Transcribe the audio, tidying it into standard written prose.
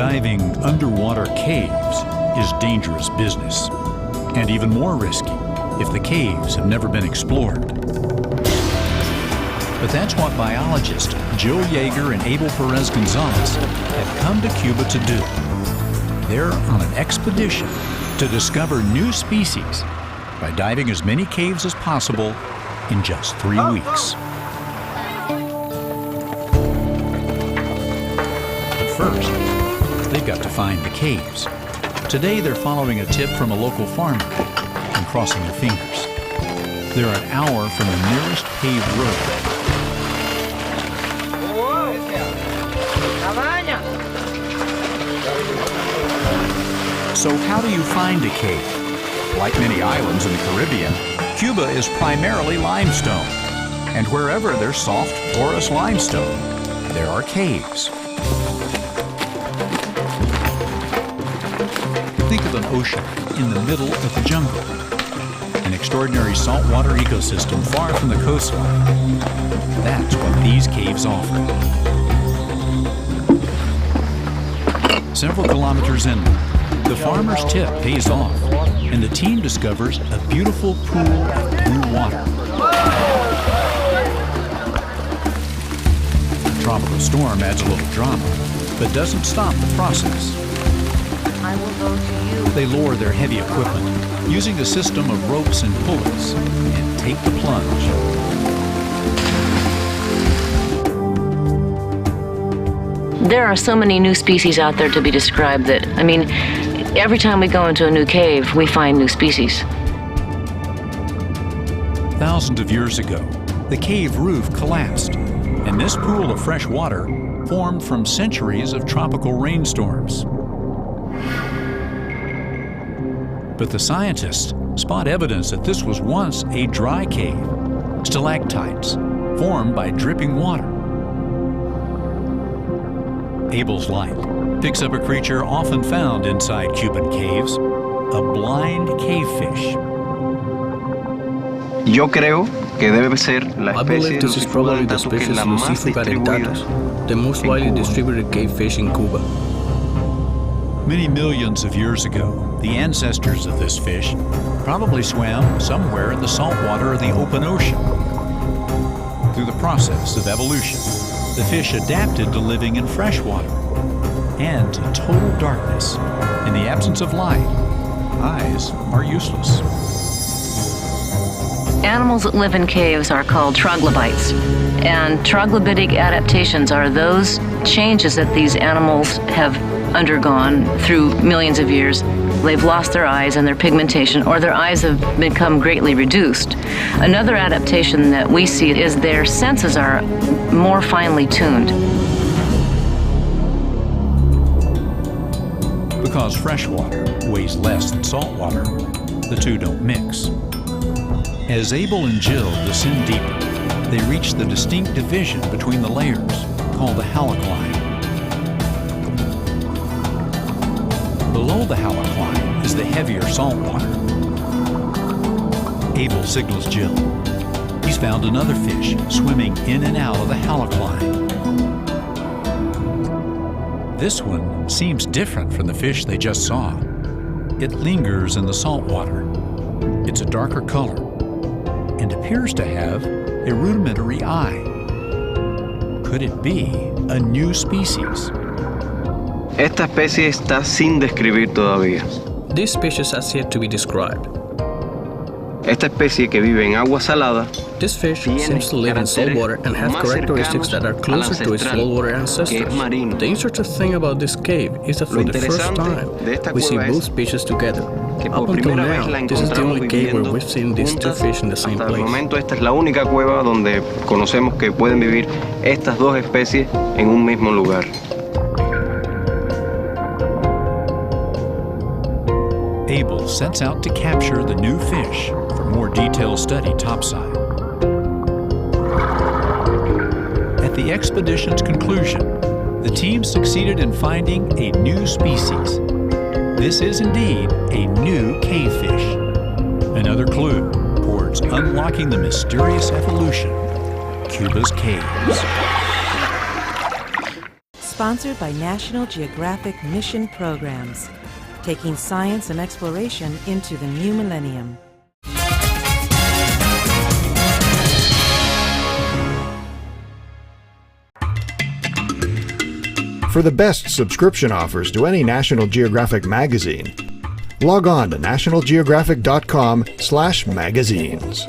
Diving underwater caves is dangerous business, and even more risky if the caves have never been explored. But that's what biologists Joe Yeager and Abel Perez Gonzalez have come to Cuba to do. They're on an expedition to discover new species by diving as many caves as possible in just 3 weeks. But first, they've got to find the caves. Today they're following a tip from a local farmer and crossing their fingers. They're an hour from the nearest paved road. So how do you find a cave? Like many islands in the Caribbean, Cuba is primarily limestone. And wherever there's soft, porous limestone, there are caves. Think of an ocean in the middle of the jungle, an extraordinary saltwater ecosystem far from the coastline. That's what these caves offer. Several kilometers inland, the farmer's tip pays off, and the team discovers a beautiful pool of blue water. A tropical storm adds a little drama, but doesn't stop the process. I will go to you. They lower their heavy equipment using a system of ropes and pulleys and take the plunge. There are so many new species out there to be described that, I mean, every time we go into a new cave, we find new species. Thousands of years ago, the cave roof collapsed, and this pool of fresh water formed from centuries of tropical rainstorms. But the scientists spot evidence that this was once a dry cave, stalactites formed by dripping water. Abel's light picks up a creature often found inside Cuban caves, a blind cavefish. Yo creo que debe ser la I believe this is probably the species Lucifuga dentatus, the most widely distributed cavefish in Cuba. Many millions of years ago, the ancestors of this fish probably swam somewhere in the saltwater of the open ocean. Through the process of evolution, the fish adapted to living in fresh water and to total darkness. In the absence of light, eyes are useless. Animals that live in caves are called troglobites, and troglobitic adaptations are those changes that these animals have undergone through millions of years. They've lost their eyes and their pigmentation, or their eyes have become greatly reduced. Another adaptation that we see is their senses are more finely tuned. Because fresh water weighs less than salt water, the two don't mix. As Abel and Jill descend deeper, they reach the distinct division between the layers, called the halocline. Below the halocline is the heavier salt water. Abel signals Jill. He's found another fish swimming in and out of the halocline. This one seems different from the fish they just saw. It lingers in the salt water. It's a darker color and appears to have a rudimentary eye. Could it be a new species? Esta especie está sin describir todavía. This species has yet to be described. Esta especie que vive en agua salada This fish seems to live in salt water and have characteristics that are closer to its saltwater ancestors. The interesting thing about this cave is that for the first time, we see both species together. Up until now, this is the only cave where we've seen these two fish in the same place. Hasta el momento esta es la única cueva donde conocemos que pueden vivir estas dos especies en un mismo lugar. Abel sets out to capture the new fish for more detailed study topside. At the expedition's conclusion, the team succeeded in finding a new species. This is indeed a new cavefish, another clue towards unlocking the mysterious evolution of Cuba's caves. Sponsored by National Geographic Mission Programs, taking science and exploration into the new millennium. For the best subscription offers to any National Geographic magazine, log on to nationalgeographic.com/magazines.